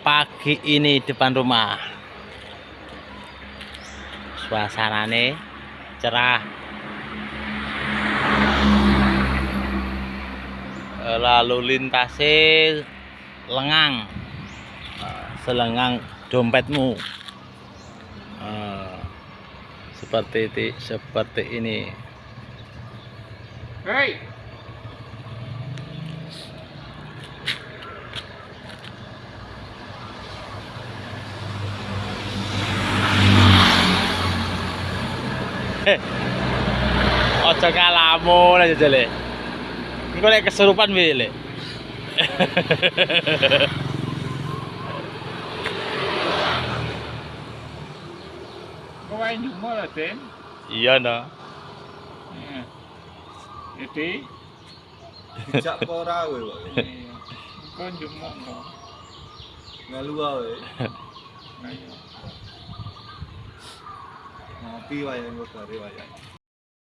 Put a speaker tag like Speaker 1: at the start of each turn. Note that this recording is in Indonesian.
Speaker 1: pagi ini depan rumah. Suasananya cerah. Lalu lintasnya lengang, selengang dompetmu. Seperti ini.
Speaker 2: Hei.
Speaker 1: Ojo ngalamun aja jale. Engko nek kesurupan piye, Le?
Speaker 2: Kau main cuma lah, Ten.
Speaker 1: Iya, no.
Speaker 2: Jadi,
Speaker 3: Dijak ora kowe kok.
Speaker 2: kau cuma kau.
Speaker 3: Melu wae.
Speaker 2: Ayo.
Speaker 3: Ngopi wae engko bare wae.